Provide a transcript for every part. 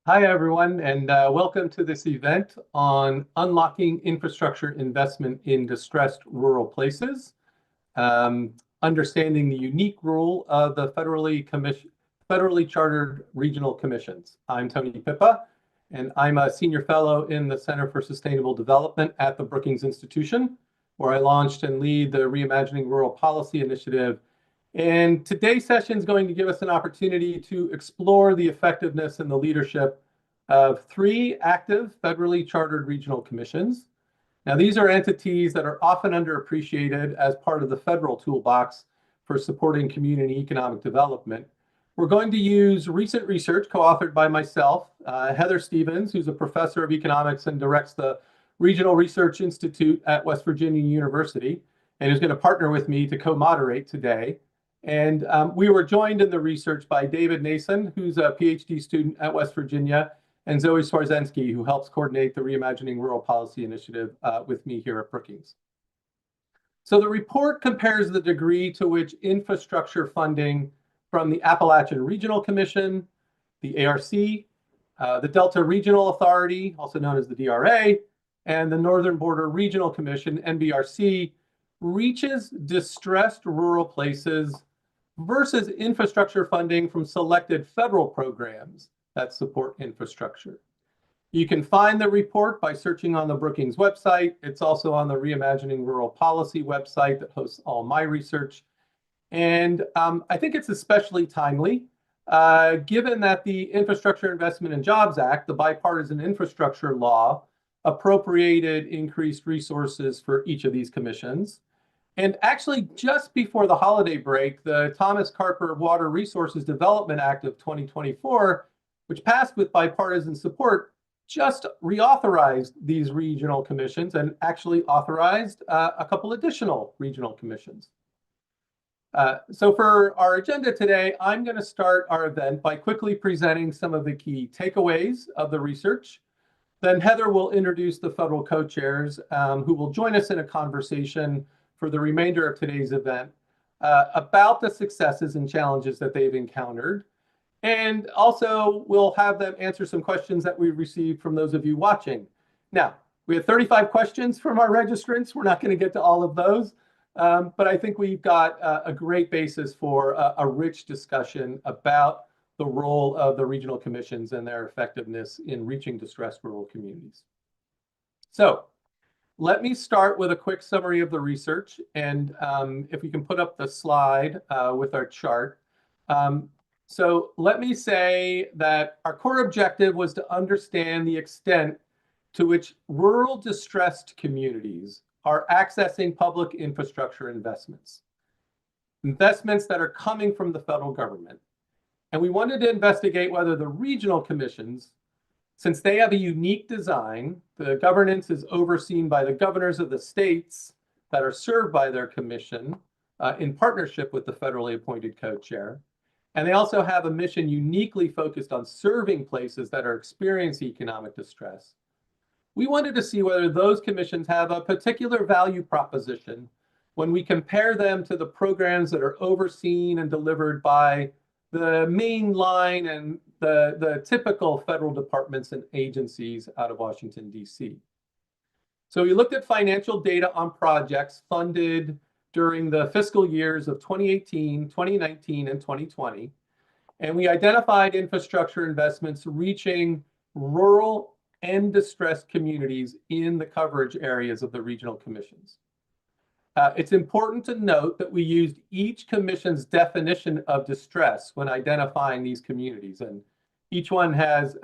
Hi, everyone, and welcome to this event on unlocking infrastructure investment in distressed rural places, understanding the unique role of the federally chartered regional commissions. I'm Tony Pipa, and I'm a senior fellow in the Center for Sustainable Development at the Brookings Institution, where I launched and lead the Reimagining Rural Policy Initiative. And today's session is going to give us an opportunity to explore the effectiveness and the leadership of three active federally chartered regional commissions. Now, these are entities that are often underappreciated as part of the federal toolbox for supporting community economic development. We're going to use recent research co-authored by myself, Heather Stephens, who's a professor of economics and directs the Regional Research Institute at West Virginia University, and who's going to partner with me to co-moderate today. And we were joined in the research by David Nason, who's a PhD student at West Virginia, and Zoe Swarzensky, who helps coordinate the Reimagining Rural Policy Initiative with me here at Brookings. So the report compares the degree to which infrastructure funding from the Appalachian Regional Commission, the ARC, the Delta Regional Authority, also known as the DRA, and the Northern Border Regional Commission, NBRC, reaches distressed rural places versus infrastructure funding from selected federal programs that support infrastructure. You can find the report by searching on the Brookings website. It's also on the Reimagining Rural Policy website that hosts all my research. And I think it's especially timely, given that the Infrastructure Investment and Jobs Act, the bipartisan infrastructure law, appropriated increased resources for each of these commissions. And actually, just before the holiday break, the Thomas Carper Water Resources Development Act of 2024, which passed with bipartisan support, just reauthorized these regional commissions and actually authorized a couple additional regional commissions. So for our agenda today, I'm going to start our event by quickly presenting some of the key takeaways of the research. Then Heather will introduce the federal co-chairs who will join us in a conversation for the remainder of today's event about the successes and challenges that they've encountered. And also, we'll have them answer some questions that we received from those of you watching. Now, we have 35 questions from our registrants. We're not going to get to all of those, but I think we've got a great basis for a rich discussion about the role of the regional commissions and their effectiveness in reaching distressed rural communities. So let me start with a quick summary of the research. And if we can put up the slide with our chart. So let me say that our core objective was to understand the extent to which rural distressed communities are accessing public infrastructure investments that are coming from the federal government. And we wanted to investigate whether the regional commissions, since they have a unique design, the governance is overseen by the governors of the states that are served by their commission in partnership with the federally appointed co-chair. And they also have a mission uniquely focused on serving places that are experiencing economic distress. We wanted to see whether those commissions have a particular value proposition when we compare them to the programs that are overseen and delivered by the main line and the typical federal departments and agencies out of Washington, D.C. So we looked at financial data on projects funded during the fiscal years of 2018, 2019, and 2020. And we identified infrastructure investments reaching rural and distressed communities in the coverage areas of the regional commissions. It's important to note that we used each commission's definition of distress when identifying these communities, and each one has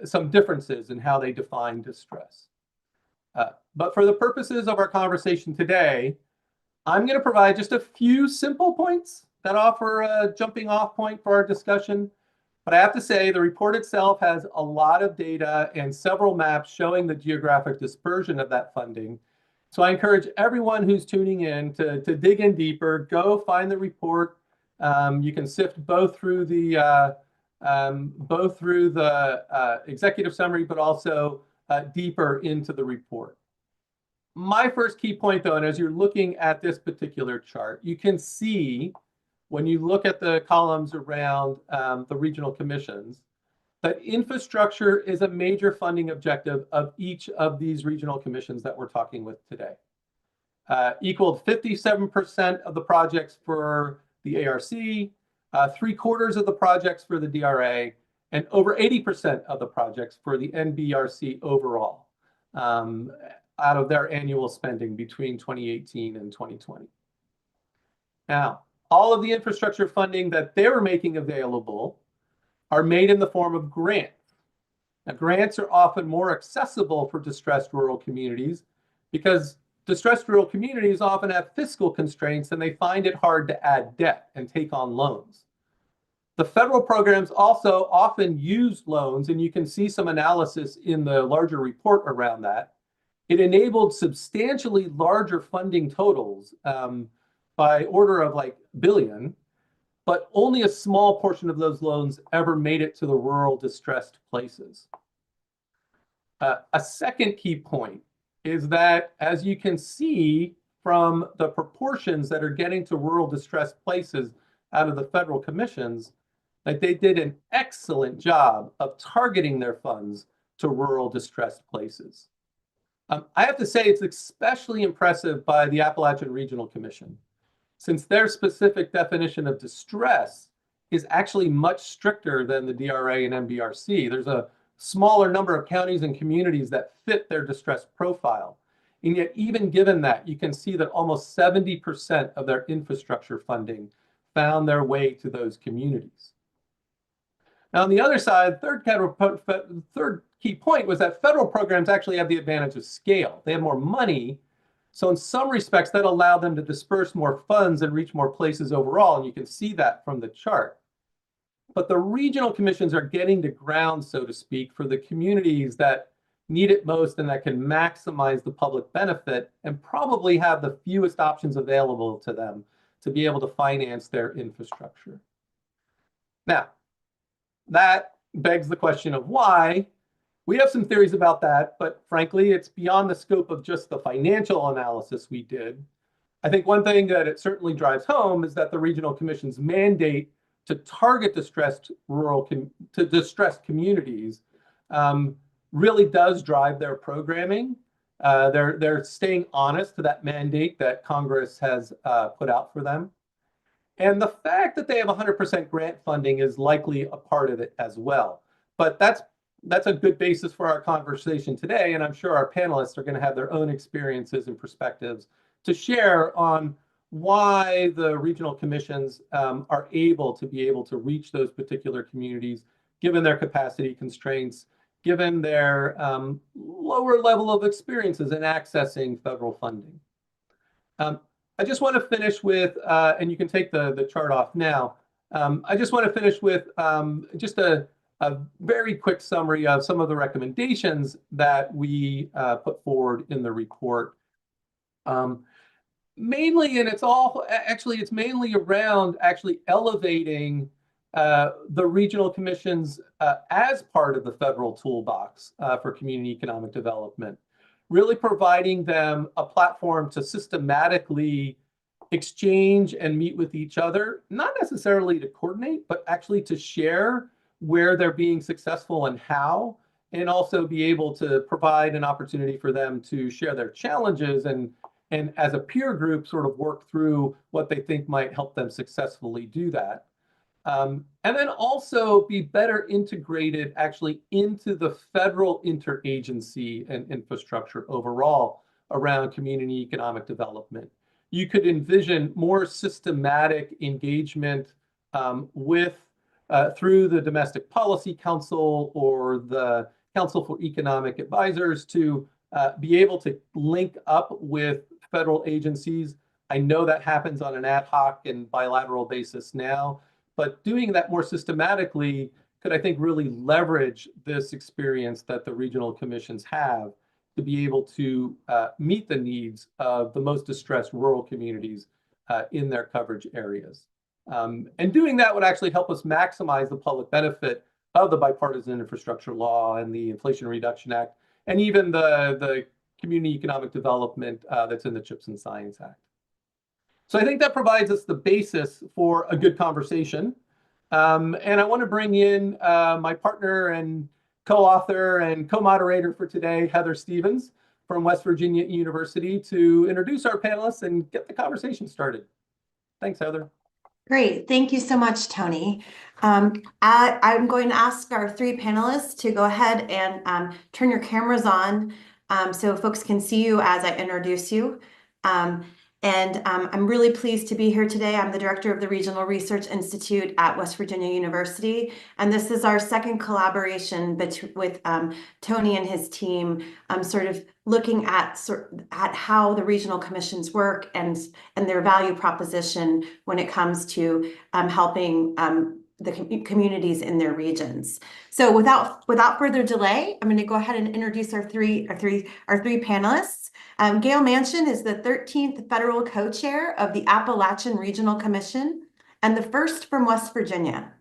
some differences in how they define distress. But for the purposes of our conversation today, I'm going to provide just a few simple points that offer a jumping off point for our discussion. But I have to say, the report itself has a lot of data and several maps showing the geographic dispersion of that funding. So I encourage everyone who's tuning in to dig in deeper, go find the report. You can sift both through the executive summary, but also deeper into the report. My first key point, though, and as you're looking at this particular chart, you can see when you look at the columns around the regional commissions, that infrastructure is a major funding objective of each of these regional commissions that we're talking with today. Equaled 57% of the projects for the ARC, 3/4 of the projects for the DRA, and over 80% of the projects for the NBRC overall, out of their annual spending between 2018 and 2020. Now, all of the infrastructure funding that they were making available are made in the form of grants. Now, grants are often more accessible for distressed rural communities because distressed rural communities often have fiscal constraints and they find it hard to add debt and take on loans. The federal programs also often use loans, and you can see some analysis in the larger report around that. It enabled substantially larger funding totals by order of like billion, but only a small portion of those loans ever made it to the rural distressed places. A second key point is that, as you can see from the proportions that are getting to rural distressed places out of the federal commissions, that they did an excellent job of targeting their funds to rural distressed places. I have to say it's especially impressive by the Appalachian Regional Commission, since their specific definition of distress is actually much stricter than the DRA and NBRC. There's a smaller number of counties and communities that fit their distress profile. And yet, even given that, you can see that almost 70% of their infrastructure funding found their way to those communities. Now, on the other side, third key point was that federal programs actually have the advantage of scale. They have more money. So in some respects, that allowed them to disperse more funds and reach more places overall. And you can see that from the chart. But the regional commissions are getting to ground, so to speak, for the communities that need it most and that can maximize the public benefit and probably have the fewest options available to them to be able to finance their infrastructure. Now, that begs the question of why. We have some theories about that, but frankly, it's beyond the scope of just the financial analysis we did. I think one thing that it certainly drives home is that the regional commission's mandate to target distressed communities really does drive their programming. They're staying honest to that mandate that Congress has put out for them. And the fact that they have 100% grant funding is likely a part of it as well. But that's a good basis for our conversation today, and I'm sure our panelists are going to have their own experiences and perspectives to share on why the regional commissions are able to reach those particular communities, given their capacity constraints, given their lower level of experiences in accessing federal funding. I just want to finish with, and you can take the chart off now, I just want to finish with just a very quick summary of some of the recommendations that we put forward in the report. Mainly, and it's mainly around actually elevating the regional commissions as part of the federal toolbox for community economic development, really providing them a platform to systematically exchange and meet with each other, not necessarily to coordinate, but actually to share where they're being successful and how, and also be able to provide an opportunity for them to share their challenges and as a peer group sort of work through what they think might help them successfully do that. And then also be better integrated actually into the federal interagency and infrastructure overall around community economic development. You could envision more systematic engagement through the Domestic Policy Council or the Council for Economic Advisors to be able to link up with federal agencies. I know that happens on an ad hoc and bilateral basis now, but doing that more systematically could, I think, really leverage this experience that the regional commissions have to be able to meet the needs of the most distressed rural communities in their coverage areas. And doing that would actually help us maximize the public benefit of the bipartisan infrastructure law and the Inflation Reduction Act, and even the community economic development that's in the CHIPS and Science Act. So I think that provides us the basis for a good conversation. And I want to bring in my partner and co-author and co-moderator for today, Heather Stephens from West Virginia University, to introduce our panelists and get the conversation started. Thanks, Heather. Great. Thank you so much, Tony. I'm going to ask our three panelists to go ahead and turn your cameras on so folks can see you as I introduce you. I'm really pleased to be here today. I'm the director of the Regional Research Institute at West Virginia University, and this is our second collaboration with Tony and his team, sort of looking at how the regional commissions work and their value proposition when it comes to helping the communities in their regions. So without further delay, I'm going to go ahead and introduce our three panelists. Gail Manchin is the 13th federal co-chair of the Appalachian Regional Commission and the first from West Virginia.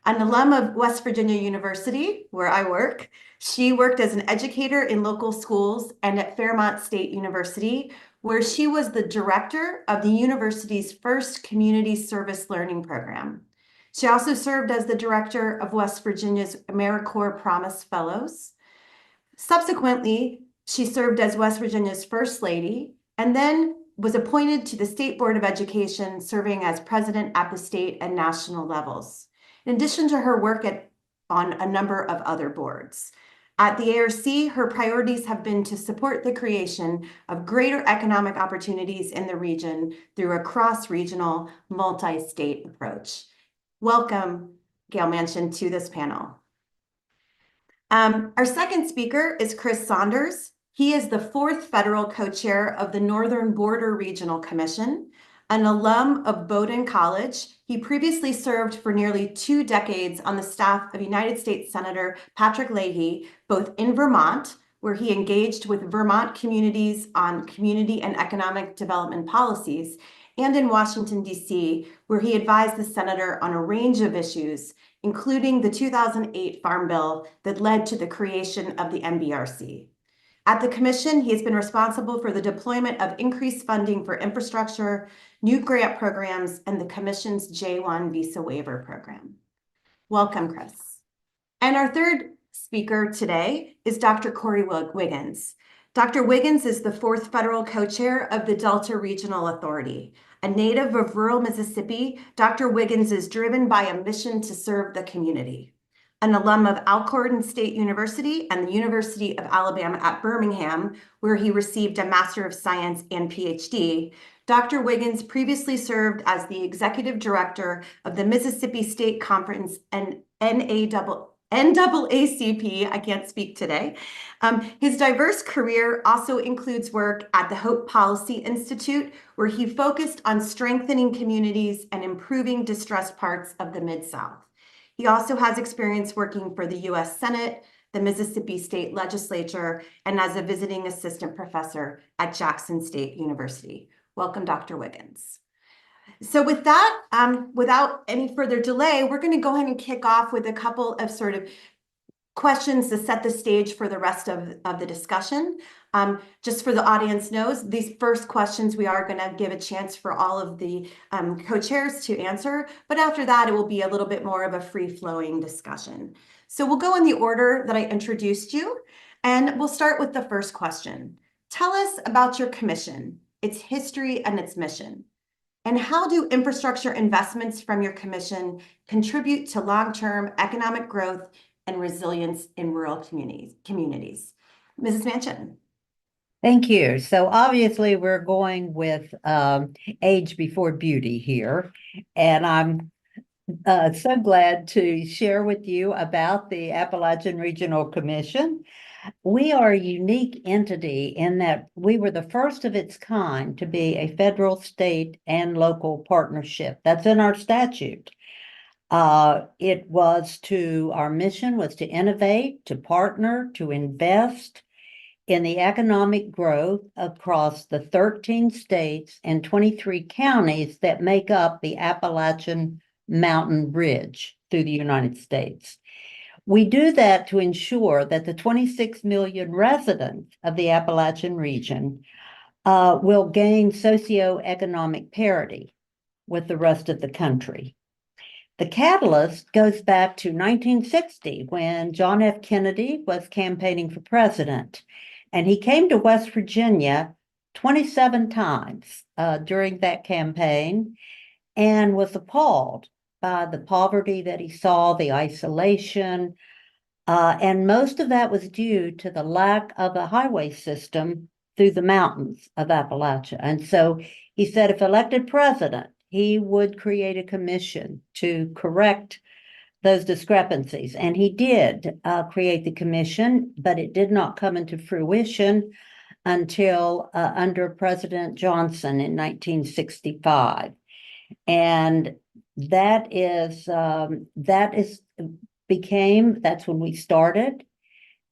An alum of West Virginia University, where I work, she worked as an educator in local schools and at Fairmont State University, where she was the director of the university's first community service learning program. She also served as the director of West Virginia's AmeriCorps Promise Fellows. Subsequently, she served as West Virginia's First Lady and then was appointed to the State Board of Education, serving as president at the state and national levels, in addition to her work on a number of other boards. At the ARC, her priorities have been to support the creation of greater economic opportunities in the region through a cross-regional, multi-state approach. Welcome, Gail Manchin, to this panel. Our second speaker is Chris Saunders. He is the fourth federal co-chair of the Northern Border Regional Commission, an alum of Bowdoin College. He previously served for nearly 2 decades on the staff of United States Senator Patrick Leahy, both in Vermont, where he engaged with Vermont communities on community and economic development policies, and in Washington, D.C., where he advised the senator on a range of issues, including the 2008 Farm Bill that led to the creation of the NBRC. At the commission, he has been responsible for the deployment of increased funding for infrastructure, new grant programs, and the commission's J-1 visa waiver program. Welcome, Chris. And our third speaker today is Dr. Corey Wiggins. Dr. Wiggins is the fourth federal co-chair of the Delta Regional Authority. A native of rural Mississippi, Dr. Wiggins is driven by a mission to serve the community. An alum of Alcorn State University and the University of Alabama at Birmingham, where he received a Master of Science and PhD, Dr. Wiggins previously served as the executive director of the Mississippi State Conference and NAACP, I can't speak today. His diverse career also includes work at the Hope Policy Institute, where he focused on strengthening communities and improving distressed parts of the Mid-South. He also has experience working for the U.S. Senate, the Mississippi State Legislature, and as a visiting assistant professor at Jackson State University. Welcome, Dr. Wiggins. So with that, without any further delay, we're going to go ahead and kick off with a couple of sort of questions to set the stage for the rest of the discussion. Just for the audience knows, these first questions we are going to give a chance for all of the co-chairs to answer, but after that it will be a little bit more of a free-flowing discussion. So we'll go in the order that I introduced you, and we'll start with the first question. Tell us about your commission, its history and its mission. And how do infrastructure investments from your commission contribute to long-term economic growth and resilience in rural communities? Mrs. Manchin. Thank you. So obviously we're going with age before beauty here. And I'm so glad to share with you about the Appalachian Regional Commission. We are a unique entity in that we were the first of its kind to be a federal, state, and local partnership. That's in our statute. Our mission was to innovate, to partner, to invest in the economic growth across the 13 states and 23 counties that make up the Appalachian Mountain Ridge through the United States. We do that to ensure that the 26 million residents of the Appalachian region will gain socioeconomic parity with the rest of the country. The catalyst goes back to 1960 when John F. Kennedy was campaigning for president. And he came to West Virginia 27 times during that campaign and was appalled by the poverty that he saw, the isolation, and most of that was due to the lack of a highway system through the mountains of Appalachia. And so he said if elected president, he would create a commission to correct those discrepancies. And he did create the commission, but it did not come into fruition until under President Johnson in 1965. And that's when we started.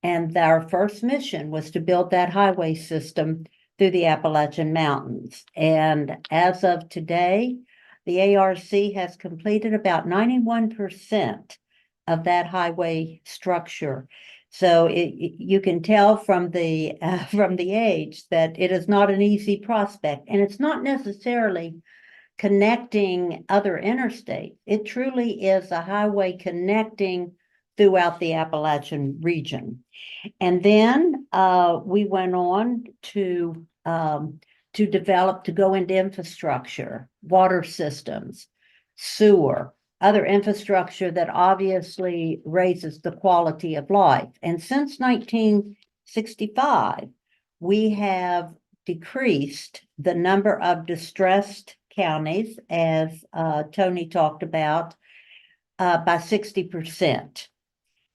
And our first mission was to build that highway system through the Appalachian Mountains. And as of today, the ARC has completed about 91% of that highway structure. So you can tell from the age that it is not an easy prospect, and it's not necessarily connecting other interstates. It truly is a highway connecting throughout the Appalachian region. And then we went on to develop, to go into infrastructure, water systems, sewer, other infrastructure that obviously raises the quality of life. And since 1965, we have decreased the number of distressed counties, as Tony talked about, by 60%.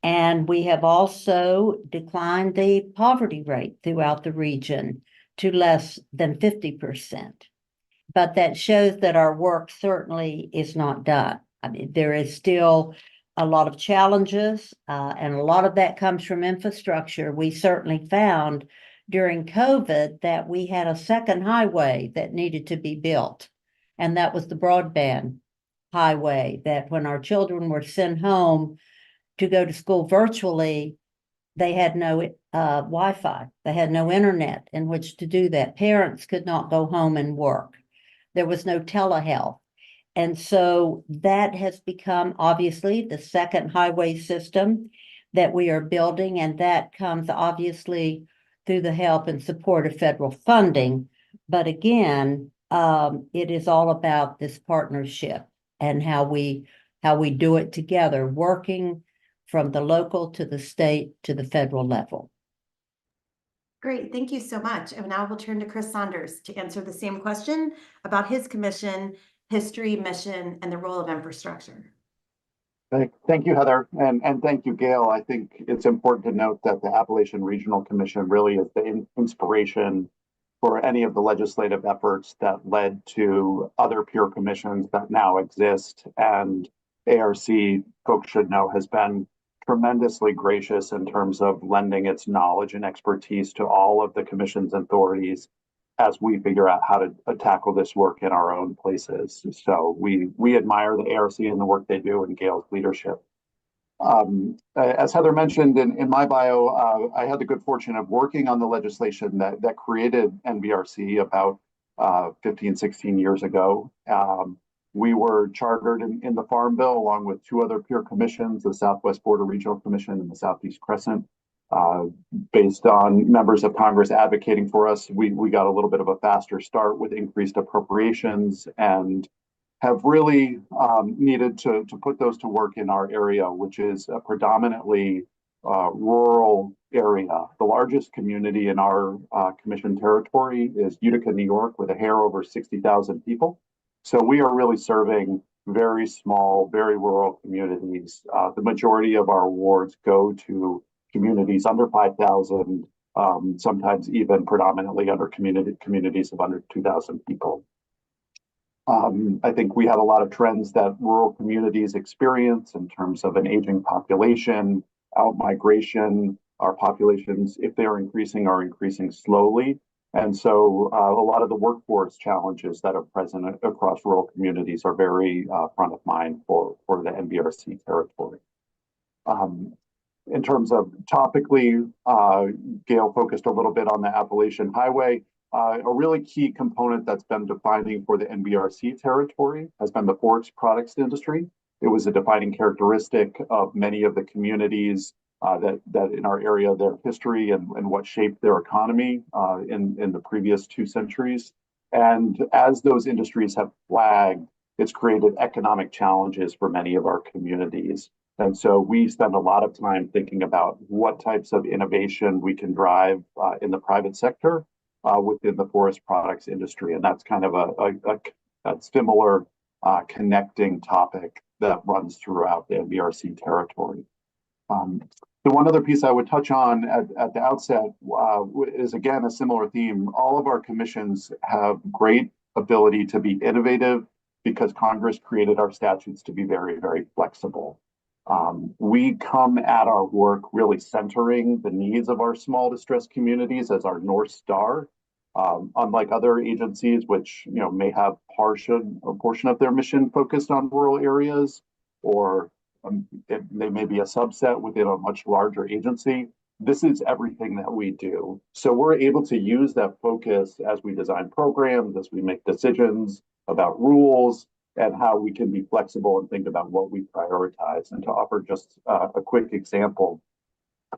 And we have also declined the poverty rate throughout the region to less than 50%. But that shows that our work certainly is not done. I mean, there is still a lot of challenges, and a lot of that comes from infrastructure. We certainly found during COVID that we had a second highway that needed to be built, and that was the broadband highway, that when our children were sent home to go to school virtually, they had no Wi-Fi. They had no internet in which to do that. Parents could not go home and work. There was no telehealth. And so that has become obviously the second highway system that we are building. And that comes obviously through the help and support of federal funding. But again, it is all about this partnership and how we do it together, working from the local to the state to the federal level. Great, thank you so much. And now we'll turn to Chris Saunders to answer the same question about his commission, history, mission, and the role of infrastructure. Thank you, Heather, and thank you, Gail. I think it's important to note that the Appalachian Regional Commission really is the inspiration for any of the legislative efforts that led to other peer commissions that now exist. And ARC, folks should know, has been tremendously gracious in terms of lending its knowledge and expertise to all of the commission's authorities as we figure out how to tackle this work in our own places. So we admire the ARC and the work they do and Gail's leadership. As Heather mentioned in my bio, I had the good fortune of working on the legislation that created NBRC about 15, 16 years ago. We were chartered in the Farm Bill along with two other peer commissions, the Southwest Border Regional Commission and the Southeast Crescent. Based on members of Congress advocating for us, we got a little bit of a faster start with increased appropriations and have really needed to put those to work in our area, which is a predominantly rural area. The largest community in our commission territory is Utica, New York, with a hair over 60,000 people. So we are really serving very small, very rural communities. The majority of our awards go to communities under 5,000, sometimes even predominantly under communities of under 2,000 people. I think we have a lot of trends that rural communities experience in terms of an aging population, out-migration. Our populations, if they're increasing, are increasing slowly. And so a lot of the workforce challenges that are present across rural communities are very front of mind for the NBRC territory. In terms of topically, Gail focused a little bit on the Appalachian Highway. A really key component that's been defining for the NBRC territory has been the forest products industry. It was a defining characteristic of many of the communities that in our area, their history and what shaped their economy in the previous 2 centuries. And as those industries have flagged, it's created economic challenges for many of our communities. And so we spend a lot of time thinking about what types of innovation we can drive in the private sector within the forest products industry. And that's kind of a similar connecting topic that runs throughout the NBRC territory. The one other piece I would touch on at the outset is, again, a similar theme. All of our commissions have great ability to be innovative because Congress created our statutes to be very, very flexible. We come at our work really centering the needs of our small distressed communities as our North Star. Unlike other agencies, which may have a portion of their mission focused on rural areas, or they may be a subset within a much larger agency, this is everything that we do. So we're able to use that focus as we design programs, as we make decisions about rules, and how we can be flexible and think about what we prioritize. And to offer just a quick example,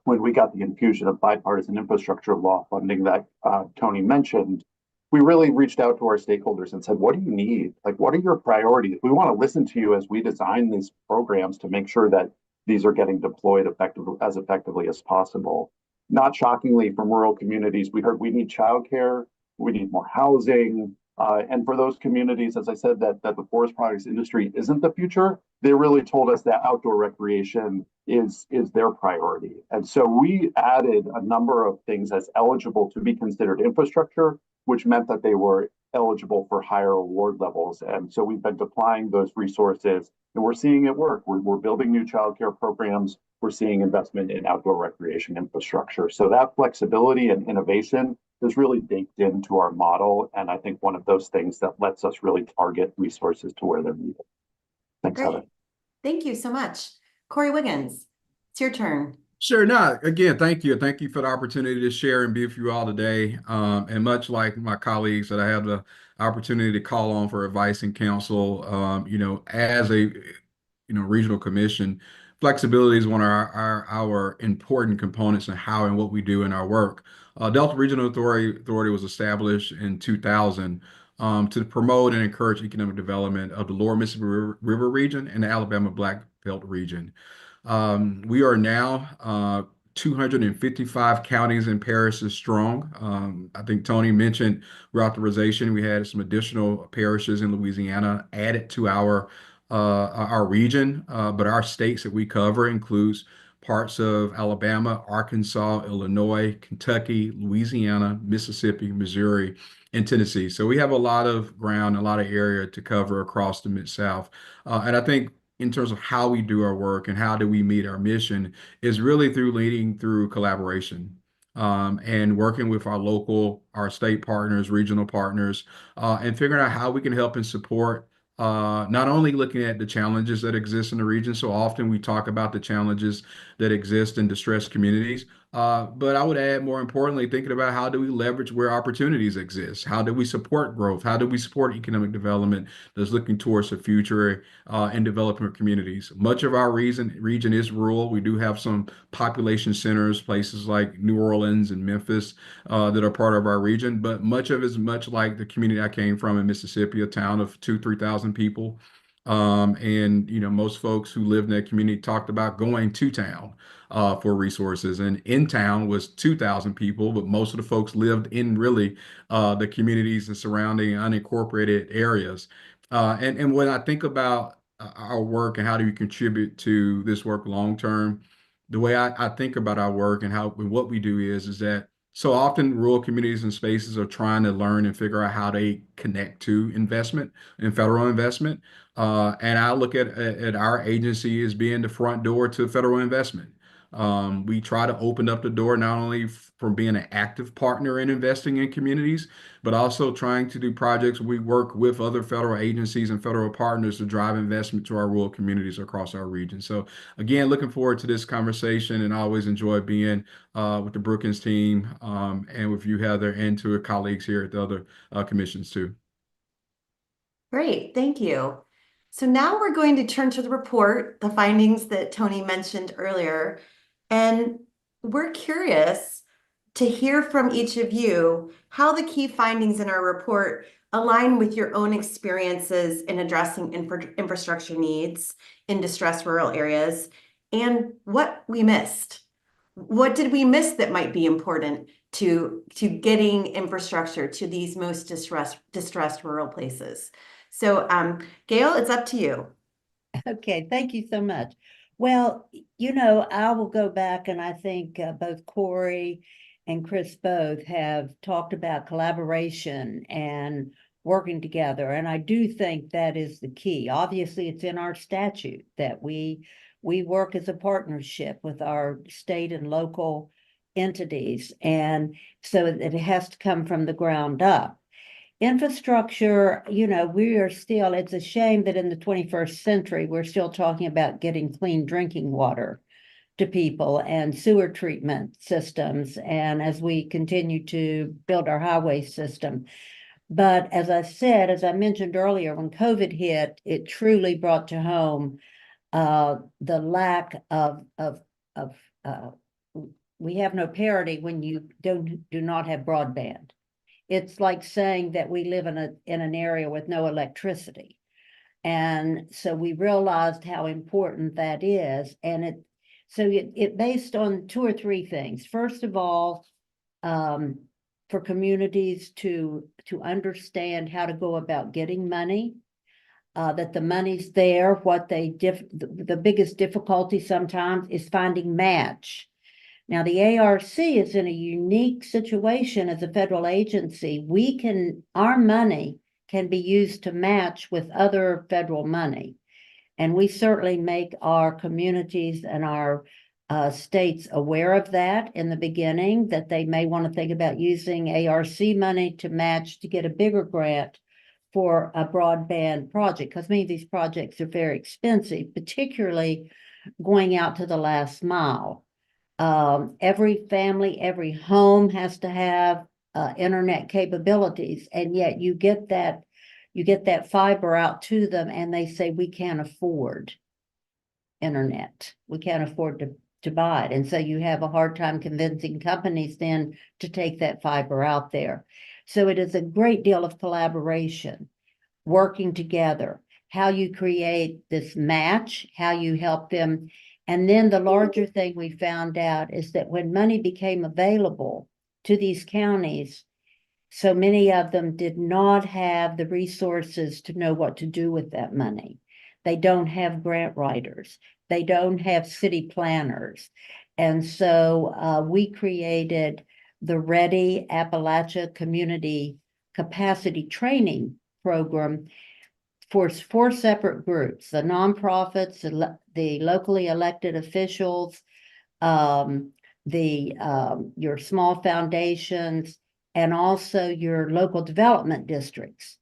when we got the infusion of bipartisan infrastructure law funding that Tony mentioned, we really reached out to our stakeholders and said, what do you need? Like, what are your priorities? We want to listen to you as we design these programs to make sure that these are getting deployed as effectively as possible. Not shockingly, from rural communities, we heard we need childcare, we need more housing. And for those communities, as I said, that the forest products industry isn't the future, they really told us that outdoor recreation is their priority. And so we added a number of things as eligible to be considered infrastructure, which meant that they were eligible for higher award levels. And so we've been deploying those resources, and we're seeing it work. We're building new childcare programs. We're seeing investment in outdoor recreation infrastructure. So that flexibility and innovation is really baked into our model. And I think one of those things that lets us really target resources to where they're needed. Thanks, Great. Heather. Thank you so much. Corey Wiggins, it's your turn. Sure. No, again, thank you. Thank you for the opportunity to share and be with you all today. And much like my colleagues that I have the opportunity to call on for advice and counsel, as a regional commission, flexibility is one of our important components in how and what we do in our work. Delta Regional Authority was established in 2000 to promote and encourage economic development of the Lower Mississippi River region and the Alabama Black Belt region. We are now 255 counties and parishes strong. I think Tony mentioned reauthorization. We had some additional parishes in Louisiana added to our region, but our states that we cover includes parts of Alabama, Arkansas, Illinois, Kentucky, Louisiana, Mississippi, Missouri, and Tennessee. So we have a lot of ground, a lot of area to cover across the Mid-South. And I think in terms of how we do our work and how do we meet our mission is really through leading through collaboration and working with our state partners, regional partners, and figuring out how we can help and support not only looking at the challenges that exist in the region. So often we talk about the challenges that exist in distressed communities, but I would add, more importantly, thinking about how do we leverage where opportunities exist? How do we support growth? How do we support economic development that's looking towards the future in developing communities? Much of our region is rural. We do have some population centers, places like New Orleans and Memphis that are part of our region, but much of it is much like the community I came from in Mississippi, a town of 2,000-3,000 people. And most folks who lived in that community talked about going to town for resources, and in town was 2,000 people, but most of the folks lived in really the communities and surrounding unincorporated areas. And when I think about our work and how do we contribute to this work long term, the way I think about our work and what we do is that so often rural communities and spaces are trying to learn and figure out how they connect to investment and federal investment. And I look at our agency as being the front door to federal investment. We try to open up the door not only from being an active partner in investing in communities, but also trying to do projects. We work with other federal agencies and federal partners to drive investment to our rural communities across our region. So again, looking forward to this conversation, and always enjoy being with the Brookings team and with you, Heather, and to our colleagues here at the other commissions too. Great, thank you. So now we're going to turn to the report, the findings that Tony mentioned earlier. And we're curious to hear from each of you how the key findings in our report align with your own experiences in addressing infrastructure needs in distressed rural areas and what we missed. What did we miss that might be important to getting infrastructure to these most distressed rural places? So, Gail, it's up to you. Okay, thank you so much. Well, you know, I will go back and I think both Corey and Chris both have talked about collaboration and working together. And I do think that is the key. Obviously, it's in our statute that we work as a partnership with our state and local entities. And so it has to come from the ground up. Infrastructure, you know, we are still, it's a shame that in the 21st century, we're still talking about getting clean drinking water to people and sewer treatment systems. And as we continue to build our highway system. But as I said, as I mentioned earlier, when COVID hit, it truly brought to home the lack of we have no parity when you do not have broadband. It's like saying that we live in an area with no electricity. And so we realized how important that is. And it based on two or three things. First of all, for communities to understand how to go about getting money, that the money's there. The biggest difficulty sometimes is finding match. Now, the ARC is in a unique situation as a federal agency. Our money can be used to match with other federal money. And we certainly make our communities and our states aware of that in the beginning, that they may want to think about using ARC money to match to get a bigger grant for a broadband project, because many of these projects are very expensive, particularly going out to the last mile. Every family, every home has to have internet capabilities, and yet you get that fiber out to them and they say, we can't afford internet. We can't afford to buy it. And so you have a hard time convincing companies then to take that fiber out there. So it is a great deal of collaboration, working together, how you create this match, how you help them. And then the larger thing we found out is that when money became available to these counties, so many of them did not have the resources to know what to do with that money. They don't have grant writers. They don't have city planners. And so we created the Ready Appalachia Community Capacity Training Program for 4 separate groups: the nonprofits, the locally elected officials, your small foundations, and also your local development districts,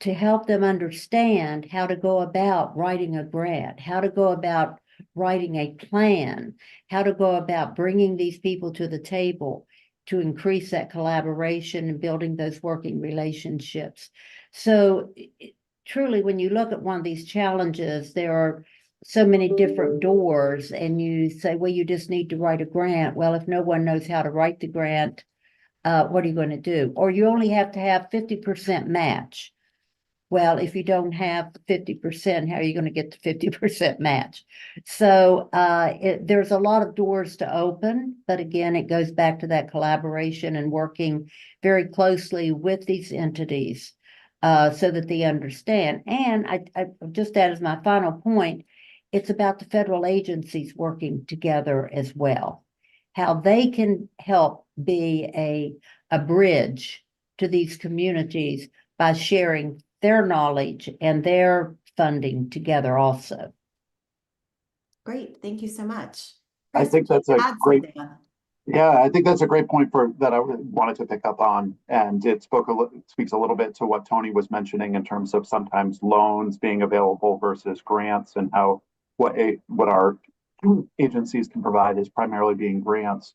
to help them understand how to go about writing a grant, how to go about writing a plan, how to go about bringing these people to the table to increase that collaboration and building those working relationships. So truly, when you look at one of these challenges, there are so many different doors, and you say, well, you just need to write a grant. Well, if no one knows how to write the grant, what are you going to do? Or you only have to have 50% match. Well, if you don't have 50%, how are you going to get the 50% match? So there's a lot of doors to open, but again, it goes back to that collaboration and working very closely with these entities so that they understand. And I just add as my final point, it's about the federal agencies working together as well, how they can help be a bridge to these communities by sharing their knowledge and their funding together also. Great, thank you so much. I think that's a great, I think that's a great point that I wanted to pick up on, and it speaks a little bit to what Tony was mentioning in terms of sometimes loans being available versus grants, and how what our agencies can provide is primarily being grants.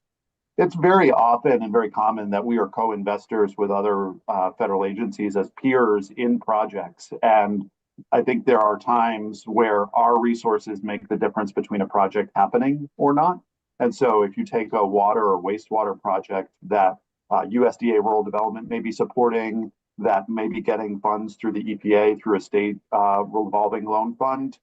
It's very often and very common that we are co-investors with other federal agencies as peers in projects. And I think there are times where our resources make the difference between a project happening or not. And so if you take a water or wastewater project that USDA Rural Development may be supporting, that may be getting funds through the EPA, through a state revolving loan fund,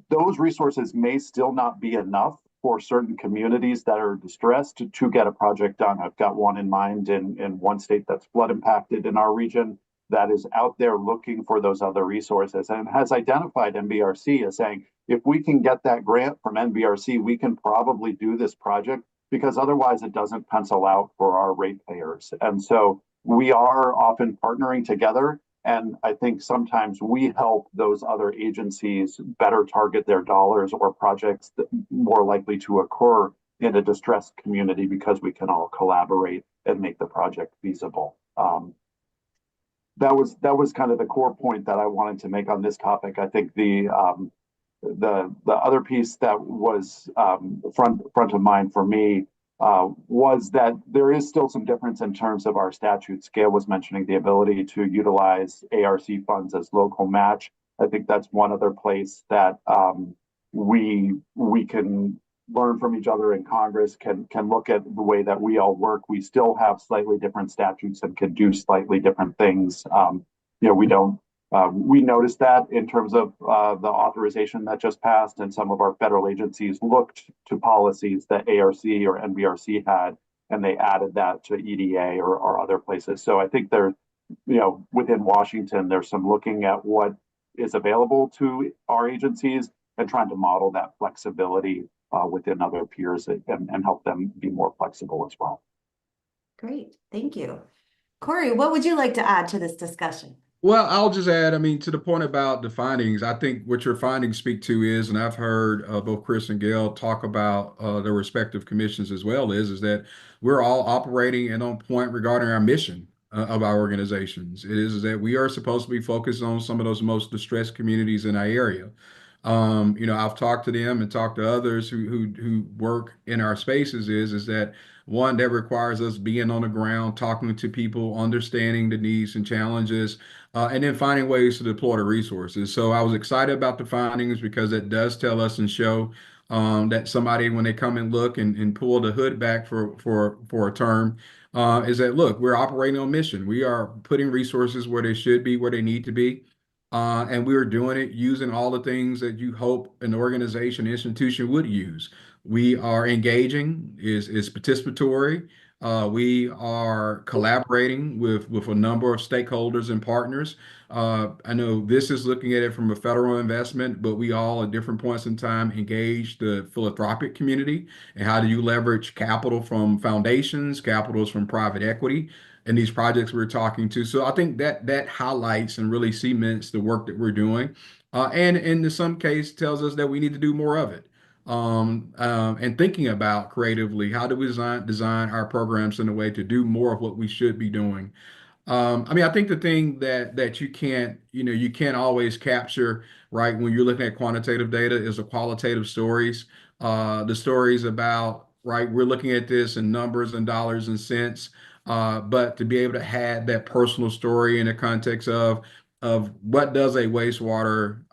those resources may still not be enough for certain communities that are distressed to get a project done. I've got one in mind in one state that's flood impacted in our region that is out there looking for those other resources and has identified NBRC as saying, if we can get that grant from NBRC, we can probably do this project, because otherwise it doesn't pencil out for our ratepayers. And so we are often partnering together. And I think sometimes we help those other agencies better target their dollars or projects that more likely to occur in a distressed community, because we can all collaborate and make the project feasible. That was kind of the core point that I wanted to make on this topic. I think the other piece that was front of mind for me was that there is still some difference in terms of our statutes. Gail was mentioning the ability to utilize ARC funds as local match. I think that's one other place that we can learn from each other in Congress, can look at the way that we all work. We still have slightly different statutes and can do slightly different things. We noticed that in terms of the authorization that just passed, and some of our federal agencies looked to policies that ARC or NBRC had, and they added that to EDA or other places. So I think there, within Washington, there's some looking at what is available to our agencies and trying to model that flexibility within other peers and help them be more flexible as well. Great, thank you. Corey, what would you like to add to this discussion? Well, I'll just add, to the point about the findings, I think what your findings speak to is, and I've heard both Chris and Gail talk about their respective commissions as well, is that we're all operating and on point regarding our mission of our organizations. It is that we are supposed to be focused on some of those most distressed communities in our area. I've talked to them and talked to others who work in our spaces is that one, that requires us being on the ground, talking to people, understanding the needs and challenges, and then finding ways to deploy the resources. So I was excited about the findings, because it does tell us and show that somebody, when they come and look and pull the hood back for a term, is that, look, we're operating on mission. We are putting resources where they should be, where they need to be. And we are doing it using all the things that you hope an organization, institution would use. We are engaging, is participatory. We are collaborating with a number of stakeholders and partners. I know this is looking at it from a federal investment, but we all at different points in time engage the philanthropic community. And how do you leverage capital from foundations, capitals from private equity, and these projects we're talking to? So I think that highlights and really cements the work that we're doing, and in some case tells us that we need to do more of it. And thinking about creatively, how do we design our programs in a way to do more of what we should be doing? I think the thing that you can't always capture, right, when you're looking at quantitative data, is the qualitative stories. The stories about, right, we're looking at this in numbers and dollars and cents. But to be able to have that personal story in the context of what does a wastewater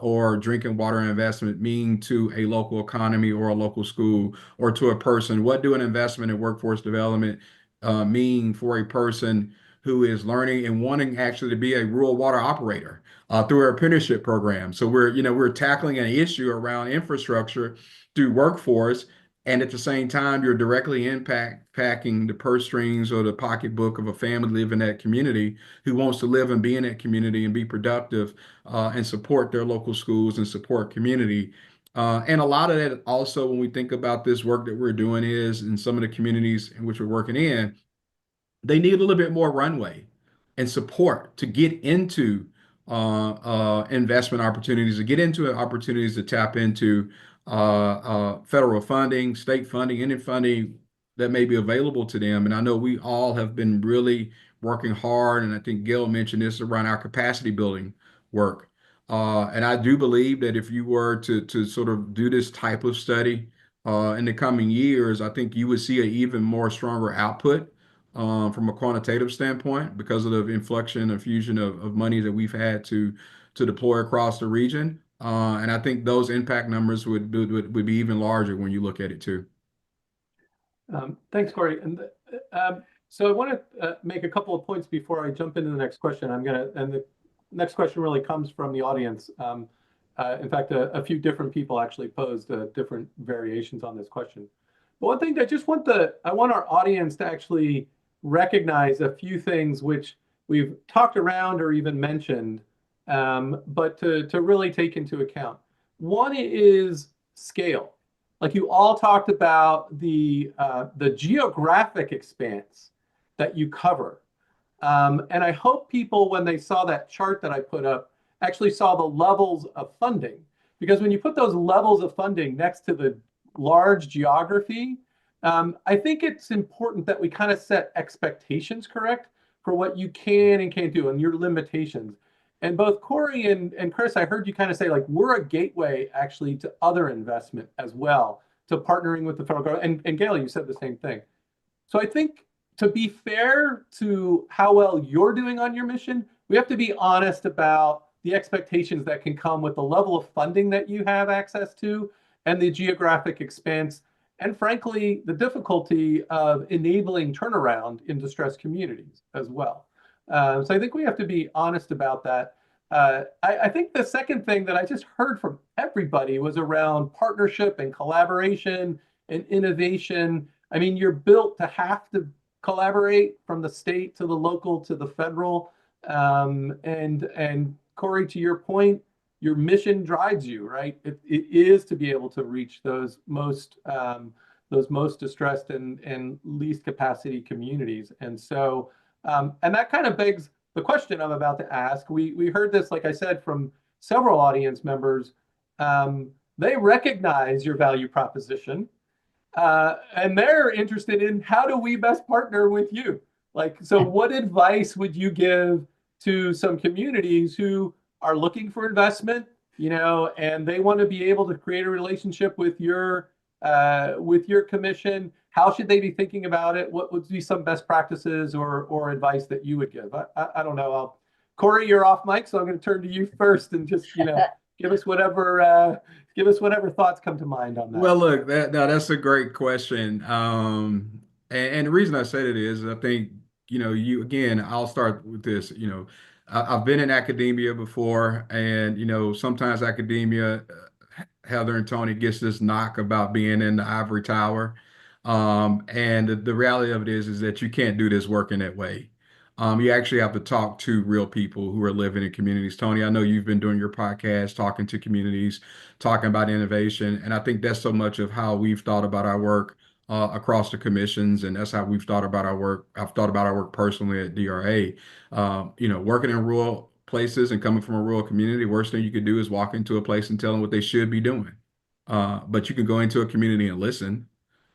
or drinking water investment mean to a local economy or a local school or to a person? What do an investment in workforce development mean for a person who is learning and wanting actually to be a rural water operator through our apprenticeship program? So we're tackling an issue around infrastructure through workforce. And at the same time, you're directly impacting the purse strings or the pocketbook of a family living in that community who wants to live and be in that community and be productive and support their local schools and support community. And a lot of that also, when we think about this work that we're doing, is in some of the communities in which we're working in, they need a little bit more runway and support to get into investment opportunities, to get into opportunities to tap into federal funding, state funding, any funding that may be available to them. And I know we all have been really working hard, and I think Gail mentioned this, around our capacity building work. And I do believe that if you were to sort of do this type of study in the coming years, I think you would see an even more stronger output from a quantitative standpoint, because of the inflection and fusion of money that we've had to to deploy across the region. And I think those impact numbers would be even larger when you look at it too. Thanks, Corey. And so I want to make a couple of points before I jump into the next question. And the next question really comes from the audience. In fact, a few different people actually posed different variations on this question. But one thing that I want our audience to actually recognize a few things which we've talked around or even mentioned, but to really take into account. One is scale. Like you all talked about the geographic expanse that you cover. And I hope people, when they saw that chart that I put up, actually saw the levels of funding. Because when you put those levels of funding next to the large geography, I think it's important that we kind of set expectations correct for what you can and can't do and your limitations. And both Corey and Chris, I heard you kind of say, like, we're a gateway actually to other investment as well, to partnering with the federal government. And Gail, you said the same thing. So I think to be fair to how well you're doing on your mission, we have to be honest about the expectations that can come with the level of funding that you have access to and the geographic expanse, and frankly, the difficulty of enabling turnaround in distressed communities as well. So I think we have to be honest about that. I think the second thing that I just heard from everybody was around partnership and collaboration and innovation. I mean, you're built to have to collaborate from the state to the local to the federal. And Corey, to your point, your mission drives you, right? It is to be able to reach those most distressed and least capacity communities. And so, and that kind of begs the question I'm about to ask. We heard this, like I said, from several audience members. They recognize your value proposition, and they're interested in how do we best partner with you? Like, so what advice would you give to some communities who are looking for investment, and they want to be able to create a relationship with your commission? How should they be thinking about it? What would be some best practices or advice that you would give? I don't know. Corey, you're off mic, so I'm going to turn to you first and just give us whatever thoughts come to mind on that. Well, look, that's a great question. And the reason I said it is I think you again. I'll start with this. I've been in academia before, and sometimes academia, Heather and Tony, gets this knock about being in the ivory tower. And the reality of it is that you can't do this work in that way. You actually have to talk to real people who are living in communities. Tony, I know you've been doing your podcast, talking to communities, talking about innovation. And I think that's so much of how we've thought about our work across the commissions. And that's how we've thought about our work. I've thought about our work personally at DRA. Working in rural places and coming from a rural community, worst thing you could do is walk into a place and tell them what they should be doing. But you can go into a community and listen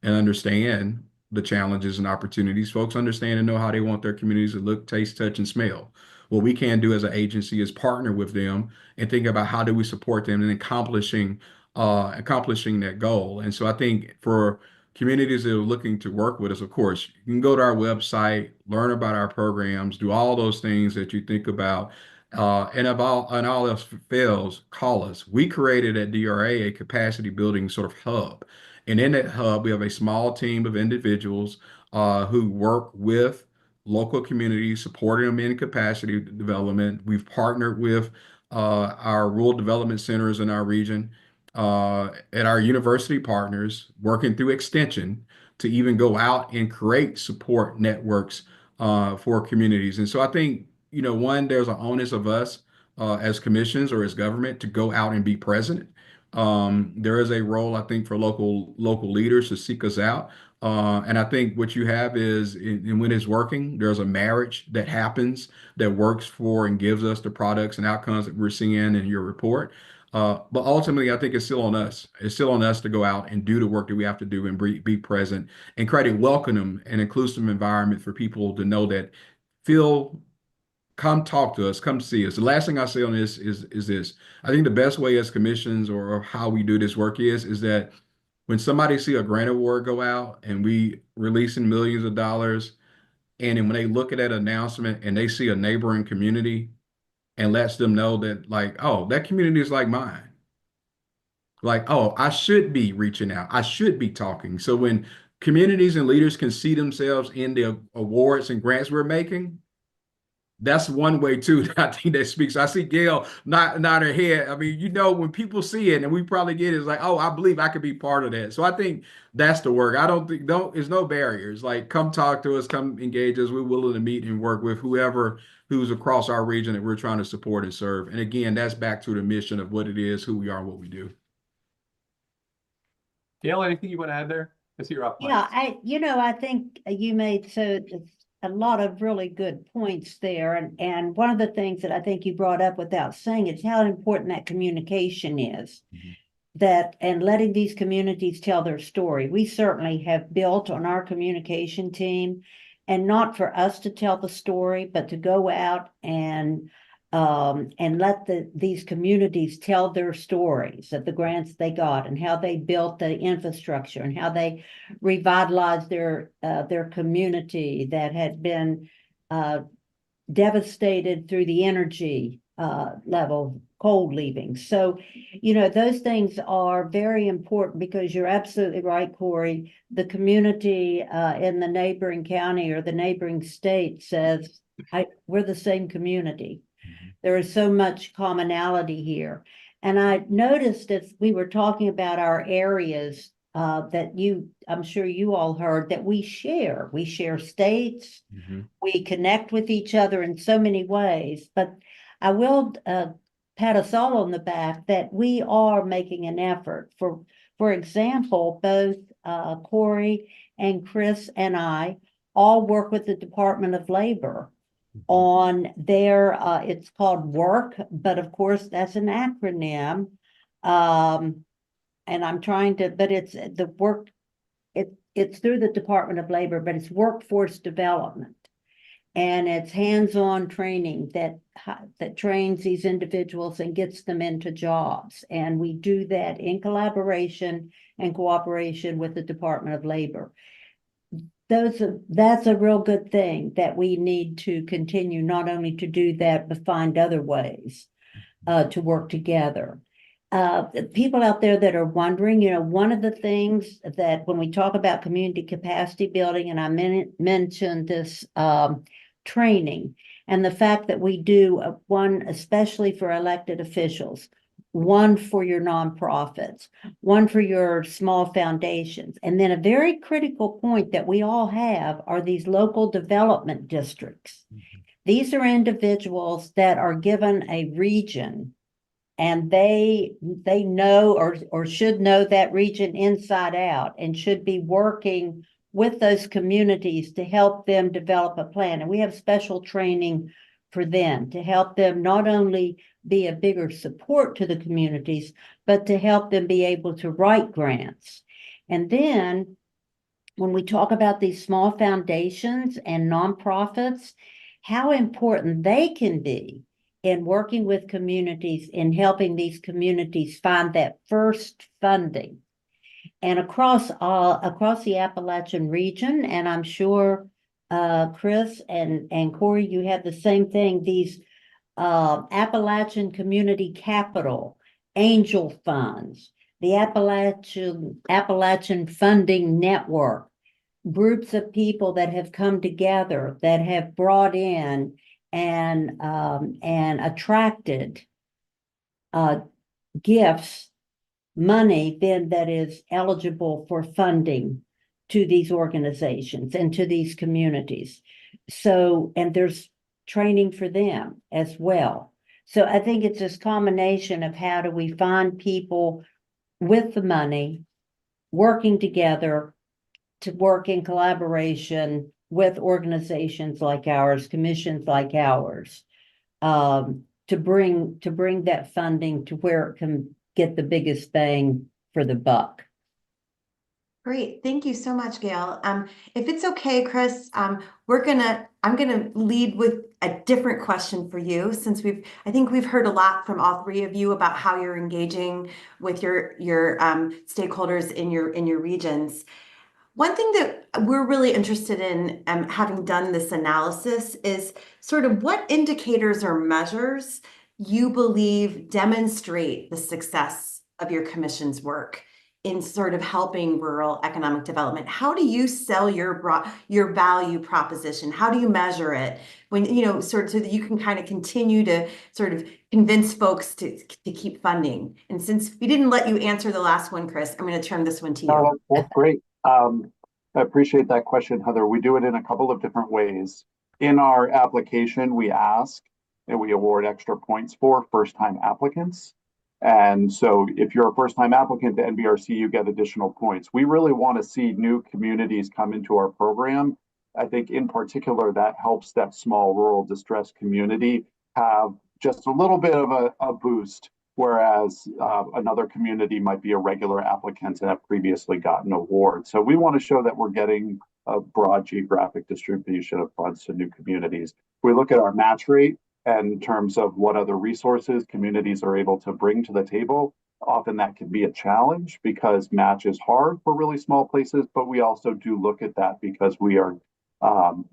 and understand the challenges and opportunities. Folks understand and know how they want their communities to look, taste, touch, and smell. What we can do as an agency is partner with them and think about how do we support them in accomplishing that goal. And so I think for communities that are looking to work with us, of course, you can go to our website, learn about our programs, do all those things that you think about. And all else fails, call us. We created at DRA a capacity building sort of hub. And in that hub, we have a small team of individuals who work with local communities, supporting them in capacity development. We've partnered with our rural development centers in our region and our university partners, working through extension to even go out and create support networks for communities. And so I think, one, there's an onus of us as commissions or as government to go out and be present. There is a role, I think, for local leaders to seek us out. And I think what you have is, and when it's working, there's a marriage that happens that works for and gives us the products and outcomes that we're seeing in your report. But ultimately, I think it's still on us. It's still on us to go out and do the work that we have to do and be present and create a welcome and inclusive environment for people to know that come talk to us, come see us. The last thing I say on this is this. I think the best way as commissions or how we do this work is that when somebody see a grant award go out and we releasing millions of dollars, and then when they look at that announcement and they see a neighboring community and lets them know that, like, oh, that community is like mine. Like, oh, I should be reaching out. I should be talking. So when communities and leaders can see themselves in the awards and grants we're making, that's one way too that I think that speaks. I see Gail nod her head. I mean, when people see it, and we probably get it, it's like, oh, I believe I could be part of that. So I think that's the work. I don't think there's no barriers. Like, come talk to us, come engage us. We're willing to meet and work with who's across our region that we're trying to support and serve. And again, that's back to the mission of what it is, who we are, and what we do. Gail, anything you want to add there? I see you're off mic. Yeah, I think you made a lot of really good points there. And one of the things that I think you brought up without saying is how important that communication is. And letting these communities tell their story. We certainly have built on our communication team, and not for us to tell the story, but to go out and let these communities tell their stories of the grants they got and how they built the infrastructure and how they revitalized their community that had been devastated through the energy level, coal leaving. So, those things are very important, because you're absolutely right, Corey. The community in the neighboring county or the neighboring state says, we're the same community. There is so much commonality here. And I noticed as we were talking about our areas I'm sure you all heard that we share states, we connect with each other in so many ways, but I will pat us all on the back that we are making an effort. For example, both Corey and Chris and I all work with the Department of Labor on their, it's called WORK, but of course that's an acronym. And I'm trying to, but it's the work, it's through the Department of Labor, but it's workforce development. And it's hands-on training that trains these individuals and gets them into jobs. And we do that in collaboration and cooperation with the Department of Labor. That's a real good thing that we need to continue, not only to do that, but find other ways to work together. People out there that are wondering, one of the things that when we talk about community capacity building, and I mentioned this training, and the fact that we do one, especially for elected officials, one for your nonprofits, one for your small foundations. And then a very critical point that we all have are these local development districts. These are individuals that are given a region, and they know or should know that region inside out, and should be working with those communities to help them develop a plan. And we have special training for them to help them not only be a bigger support to the communities, but to help them be able to write grants. And then when we talk about these small foundations and nonprofits, how important they can be in working with communities, in helping these communities find that first funding. And across the Appalachian region, and I'm sure Chris and Corey, you have the same thing, these Appalachian Community Capital, Angel Funds, the Appalachian Funding Network, groups of people that have come together, that have brought in and attracted gifts, money then that is eligible for funding to these organizations and to these communities. So, and there's training for them as well. So I think it's this combination of how do we find people with the money working together to work in collaboration with organizations like ours, commissions like ours, to bring that funding to where it can get the biggest bang for the buck. Great, thank you so much, Gail. If it's okay, Chris, I'm gonna lead with a different question for you, since I think we've heard a lot from all three of you about how you're engaging with your stakeholders in your regions. One thing that we're really interested in, having done this analysis, is sort of what indicators or measures you believe demonstrate the success of your commission's work in sort of helping rural economic development. How do you sell your value proposition? How do you measure it when, sort of, so that you can kind of continue to sort of convince folks to keep funding? And since we didn't let you answer the last one, Chris, I'm going to turn this one to you. Oh, that's great. I appreciate that question, Heather. We do it in a couple of different ways. In our application, we ask and we award extra points for first-time applicants. And so if you're a first-time applicant to NBRC, you get additional points. We really want to see new communities come into our program. I think in particular, that helps that small rural distressed community have just a little bit of a boost, whereas another community might be a regular applicant and have previously gotten an award. So we want to show that we're getting a broad geographic distribution of funds to new communities. We look at our match rate, and in terms of what other resources communities are able to bring to the table. Often that can be a challenge because match is hard for really small places, but we also do look at that because we are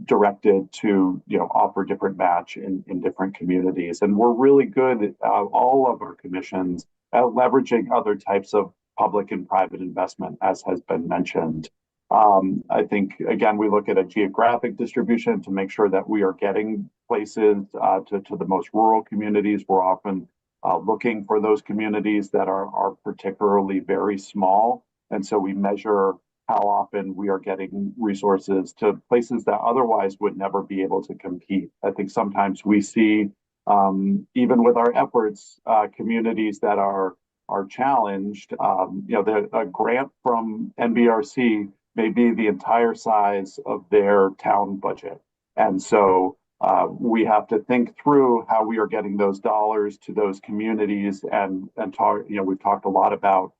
directed to offer different match in different communities. And we're really good at all of our commissions at leveraging other types of public and private investment, as has been mentioned. I think, again, we look at a geographic distribution to make sure that we are getting places to the most rural communities. We're often looking for those communities that are particularly very small. And so we measure how often we are getting resources to places that otherwise would never be able to compete. I think sometimes we see, even with our efforts, communities that are challenged. A grant from NBRC may be the entire size of their town budget. And so we have to think through how we are getting those dollars to those communities and talk, we've talked a lot about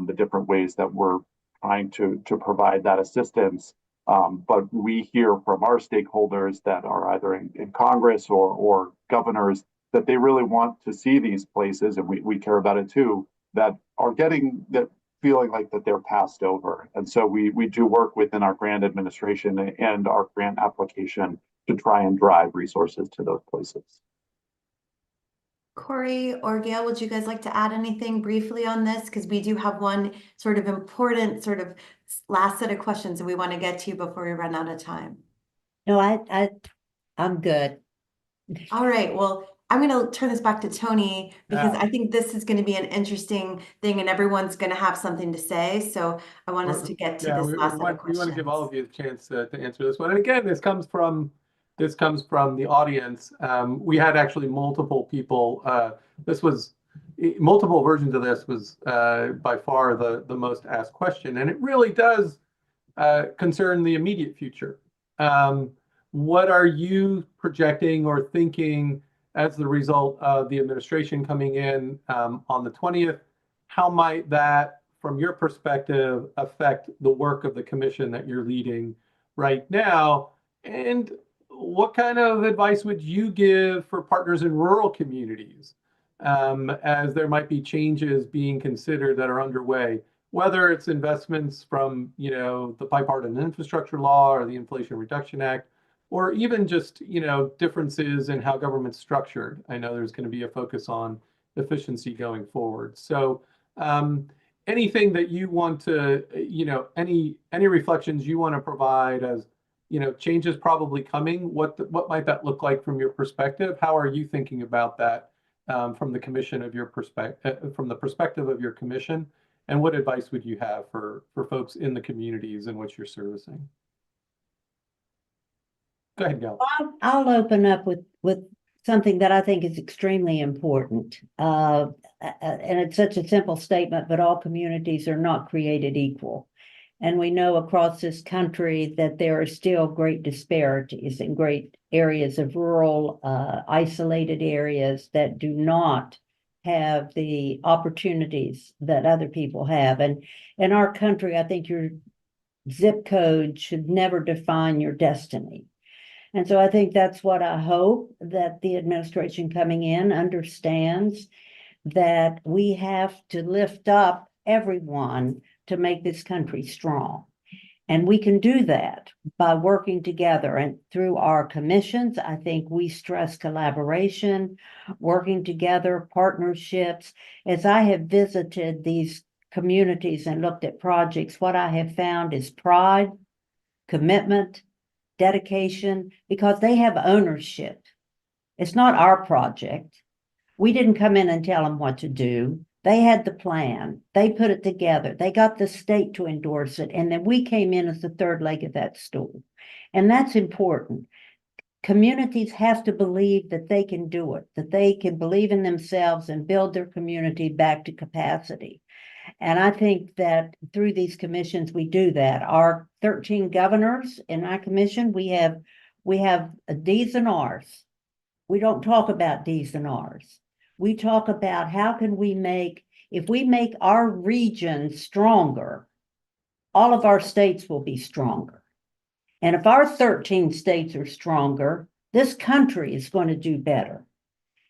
the different ways that we're trying to provide that assistance. But we hear from our stakeholders that are either in Congress or governors that they really want to see these places, and we care about it too, that are getting that feeling like that they're passed over. And so we do work within our grant administration and our grant application to try and drive resources to those places. Corey or Gail, would you guys like to add anything briefly on this? Because we do have one sort of important sort of last set of questions that we want to get to before we run out of time. No, I'm good. All right, well, I'm going to turn this back to Tony because Yeah. I think this is going to be an interesting thing and everyone's going to have something to say. So I want us to get to this last set of questions. We want to give all of you a chance to answer this one. And again, this comes from the audience. We had actually multiple people. Multiple versions of this was by far the most asked question, and it really does concern the immediate future. What are you projecting or thinking as the result of the administration coming in on the 20th? How might that, from your perspective, affect the work of the commission that you're leading right now? And what kind of advice would you give for partners in rural communities as there might be changes being considered that are underway, whether it's investments from the bipartisan infrastructure law or the Inflation Reduction Act, or even just differences in how government's structured? I know there's going to be a focus on efficiency going forward. So anything that you want to, any reflections you want to provide as change is probably coming. What might that look like from your perspective? How are you thinking about that from the commission of your perspective, from the perspective of your commission? And what advice would you have for folks in the communities in which you're servicing? Go ahead, Gail. I'll open up with something that I think is extremely important. And it's such a simple statement, but all communities are not created equal. And we know across this country that there are still great disparities in great areas of rural, isolated areas that do not have the opportunities that other people have. And in our country, I think your zip code should never define your destiny. And so I think that's what I hope that the administration coming in understands, that we have to lift up everyone to make this country strong. And we can do that by working together and through our commissions. I think we stress collaboration, working together, partnerships. As I have visited these communities and looked at projects, what I have found is pride, commitment, dedication, because they have ownership. It's not our project. We didn't come in and tell them what to do. They had the plan. They put it together. They got the state to endorse it. And then we came in as the third leg of that stool. And that's important. Communities have to believe that they can do it, that they can believe in themselves and build their community back to capacity. And I think that through these commissions, we do that. Our 13 governors in my commission, we have D's and R's. We don't talk about D's and R's. We talk about how can we if we make our region stronger, all of our states will be stronger. And if our 13 states are stronger, this country is going to do better.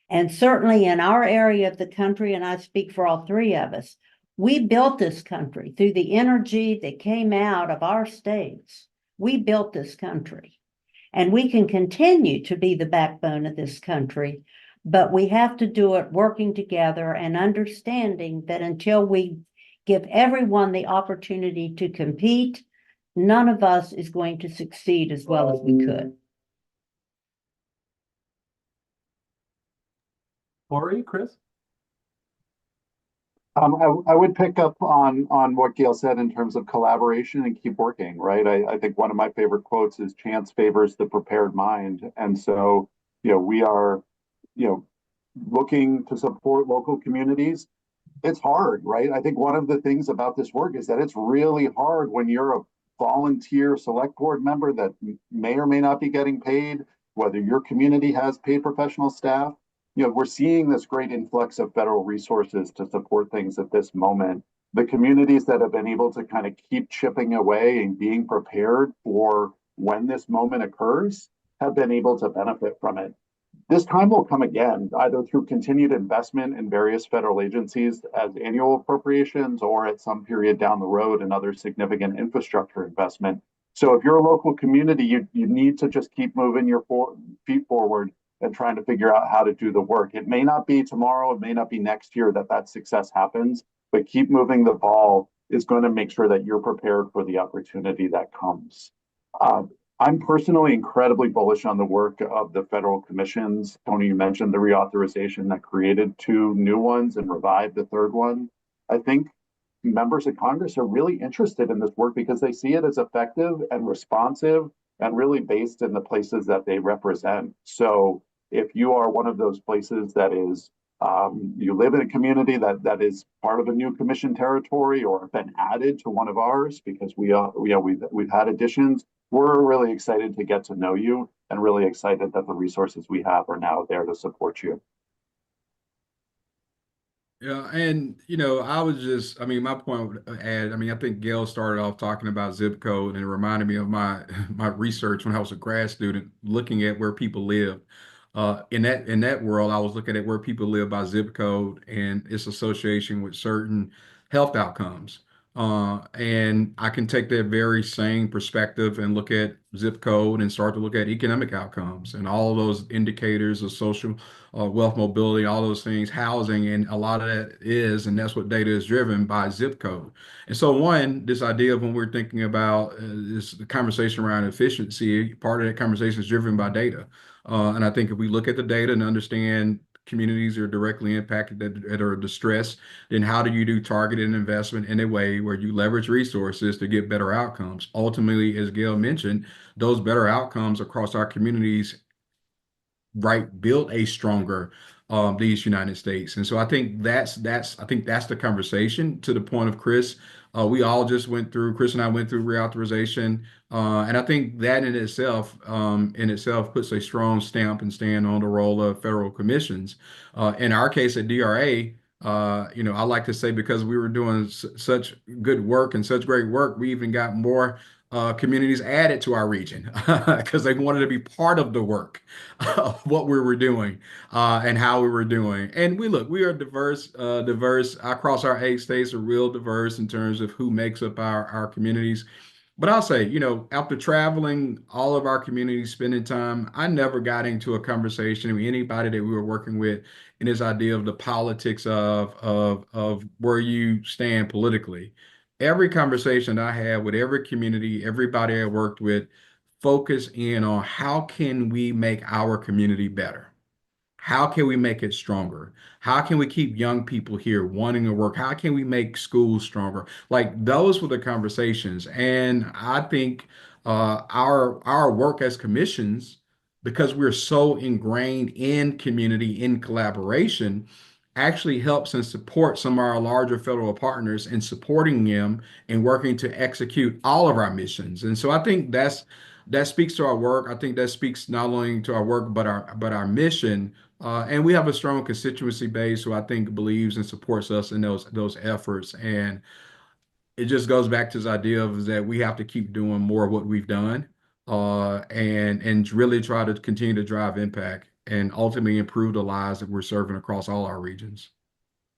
And certainly in our area of the country, and I speak for all three of us, we built this country through the energy that came out of our states. We built this country. And we can continue to be the backbone of this country, but we have to do it working together and understanding that until we give everyone the opportunity to compete, none of us is going to succeed as well as we could. Lori, Chris? I would pick up on what Gail said in terms of collaboration and keep working, right? I think one of my favorite quotes is chance favors the prepared mind. And so, we are, looking to support local communities. It's hard, right? I think one of the things about this work is that it's really hard when you're a volunteer select board member that may or may not be getting paid, whether your community has paid professional staff. We're seeing this great influx of federal resources to support things at this moment. The communities that have been able to kind of keep chipping away and being prepared for when this moment occurs have been able to benefit from it. This time will come again, either through continued investment in various federal agencies as annual appropriations or at some period down the road another significant infrastructure investment. So if you're a local community, you need to just keep moving your feet forward and trying to figure out how to do the work. It may not be tomorrow, it may not be next year that success happens, but keep moving the ball is going to make sure that you're prepared for the opportunity that comes. I'm personally incredibly bullish on the work of the federal commissions. Tony, you mentioned the reauthorization that created 2 new ones and revived the 3rd one. I think members of Congress are really interested in this work because they see it as effective and responsive and really based in the places that they represent. So if you are one of those places that is, you live in a community that is part of a new commission territory or have been added to one of ours because we've had additions, we're really excited to get to know you and really excited that the resources we have are now there to support you. Yeah, and my point would add, I think Gail started off talking about zip code, and it reminded me of my research when I was a grad student, looking at where people live. In that world, I was looking at where people live by zip code and its association with certain health outcomes. And I can take that very same perspective and look at zip code and start to look at economic outcomes and all of those indicators of social wealth mobility, all those things, housing, and a lot of that and that's what data is driven by zip code. And so this idea of when we're thinking about the conversation around efficiency, part of that conversation is driven by data. And I think if we look at the data and understand communities are directly impacted that are distressed, then how do you do targeted investment in a way where you leverage resources to get better outcomes? Ultimately, as Gail mentioned, those better outcomes across our communities, build a stronger these United States. And so I think that's the conversation. To the point of Chris, we all just Chris and I went through reauthorization. And I think that in itself puts a strong stamp and stand on the role of federal commissions. In our case at DRA, I like to say because we were doing such good work and such great work, we even got more communities added to our region because they wanted to be part of the work of what we were doing and how we were doing. And we are diverse across our 8 states, are real diverse in terms of who makes up our communities. But I'll say, after traveling all of our communities, spending time, I never got into a conversation with anybody that we were working with in this idea of the politics of where you stand politically. Every conversation I had with every community, everybody I worked with, focus in on how can we make our community better? How can we make it stronger? How can we keep young people here wanting to work? How can we make schools stronger? Like those were the conversations. And I think our work as commissions, because we're so ingrained in community, in collaboration, actually helps and supports some of our larger federal partners in supporting them and working to execute all of our missions. And so I think that speaks to our work. I think that speaks not only to our work, but our mission. And we have a strong constituency base who I think believes and supports us in those efforts. And it just goes back to this idea of that we have to keep doing more of what we've done, and really try to continue to drive impact and ultimately improve the lives that we're serving across all our regions.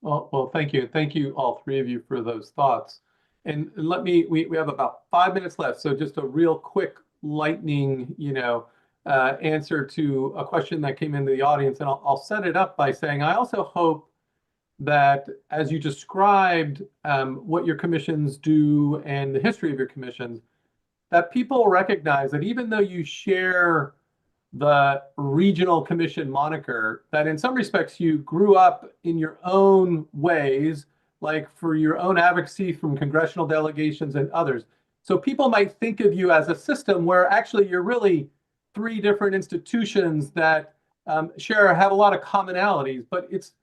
Well, thank you. Thank you, all three of you, for those thoughts. And we have about 5 minutes left. So just a real quick lightning, answer to a question that came into the audience. And I'll set it up by saying, I also hope that as you described what your commissions do and the history of your commissions, that people recognize that even though you share the regional commission moniker, that in some respects you grew up in your own ways, like for your own advocacy from congressional delegations and others. So people might think of you as a system where actually you're really three different institutions that have a lot of commonalities, but it's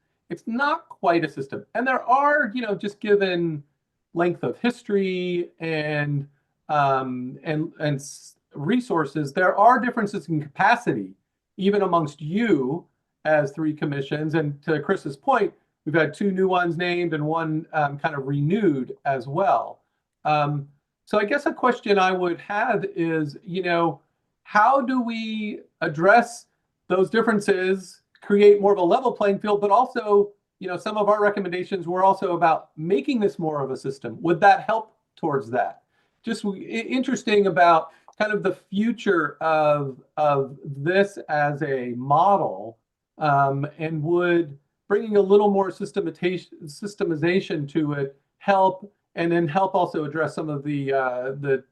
not quite a system. And there are, just given length of history and resources, there are differences in capacity, even amongst you as three commissions. And to Chris's point, we've had two new ones named and one kind of renewed as well. So I guess a question I would have is, how do we address those differences, create more of a level playing field, but also, some of our recommendations were also about making this more of a system. Would that help towards that? Just interesting about kind of the future of this as a model, and would bringing a little more systemization to it help, and then help also address some of the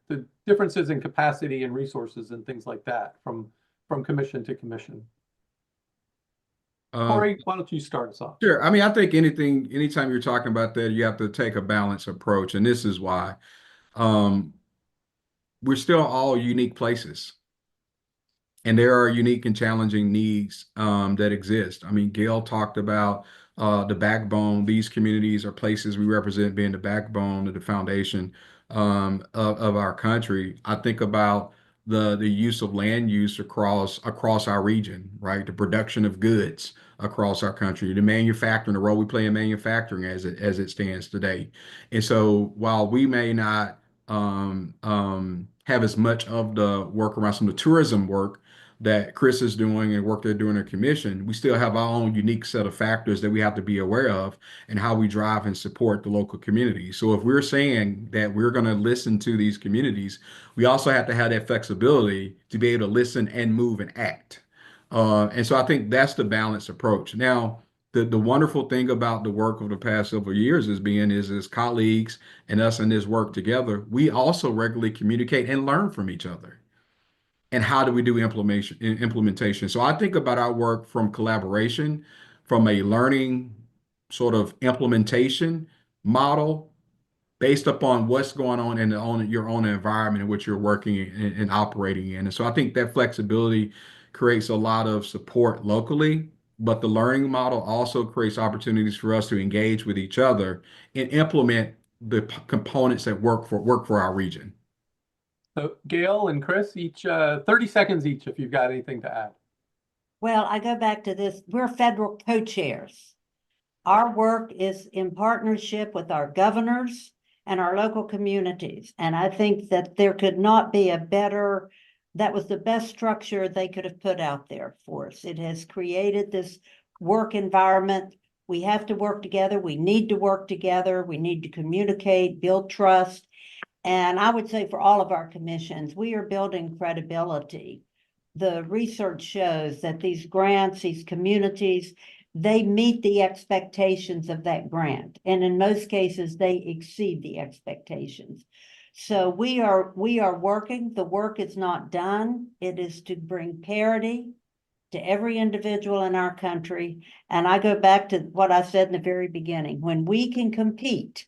differences in capacity and resources and things like that from commission to commission. Corey, why don't you start us off? Sure. I mean, I think anytime you're talking about that, you have to take a balanced approach. And this is why we're still all unique places. And there are unique and challenging needs that exist. I mean, Gail talked about the backbone. These communities are places we represent being the backbone of the foundation of our country. I think about the use of land use across our region, right? The production of goods across our country, the manufacturing, the role we play in manufacturing as it stands today. And so while we may not have as much of the work around some of the tourism work that Chris is doing and work they're doing in commission, we still have our own unique set of factors that we have to be aware of and how we drive and support the local community. So if we're saying that we're going to listen to these communities, we also have to have that flexibility to be able to listen and move and act. And so I think that's the balanced approach. Now, the wonderful thing about the work of the past several years is as colleagues and us in this work together, we also regularly communicate and learn from each other. And how do we do implementation? So I think about our work from collaboration, from a learning sort of implementation model based upon what's going on in your own environment in which you're working and operating in. And so I think that flexibility creates a lot of support locally, but the learning model also creates opportunities for us to engage with each other and implement the components that work for our region. So Gail and Chris, each 30 seconds each, if you've got anything to add. Well, I go back to this. We're federal co-chairs. Our work is in partnership with our governors and our local communities. And I think that there could not be that was the best structure they could have put out there for us. It has created this work environment. We have to work together. We need to work together. We need to communicate, build trust. And I would say for all of our commissions, we are building credibility. The research shows that these grants, these communities, they meet the expectations of that grant. And in most cases, they exceed the expectations. So we are working. The work is not done. It is to bring parity to every individual in our country. And I go back to what I said in the very beginning. When we can compete,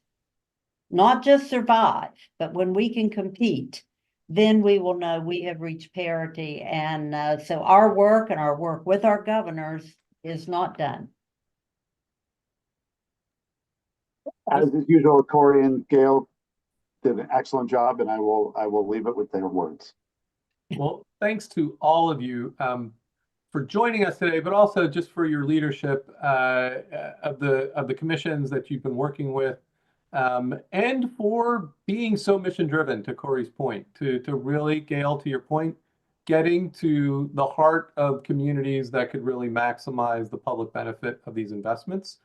not just survive, but when we can compete, then we will know we have reached parity. And so our work and our work with our governors is not done. As is usual, Corey and Gail did an excellent job, and I will leave it with their words. Well, thanks to all of you for joining us today, but also just for your leadership of the commissions that you've been working with, and for being so mission driven, to Corey's point, to really, Gail, to your point, getting to the heart of communities that could really maximize the public benefit of these investments.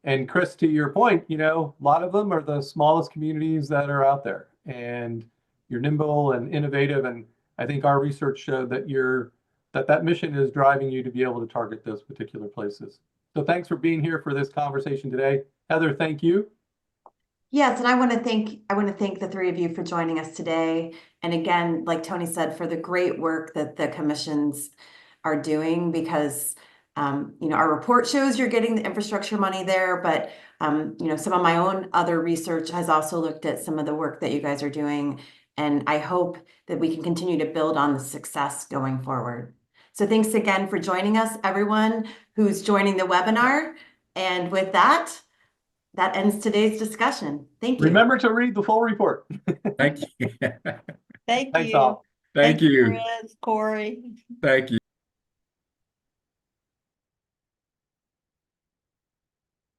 And Chris, to your point, a lot of them are the smallest communities that are out there, and you're nimble and innovative. And I think our research showed that that mission is driving you to be able to target those particular places. So thanks for being here for this conversation today. Heather, thank you. Yes, and I want to thank the three of you for joining us today. And again, like Tony said, for the great work that the commissions are doing, because our report shows you're getting the infrastructure money there, but some of my own other research has also looked at some of the work that you guys are doing. And I hope that we can continue to build on the success going forward. So thanks again for joining us, everyone who's joining the webinar. And with that ends today's discussion. Thank you. Remember to read the full report. Thank you. Thank Thanks you. all. Thank you. Chris, Corey. Thank you.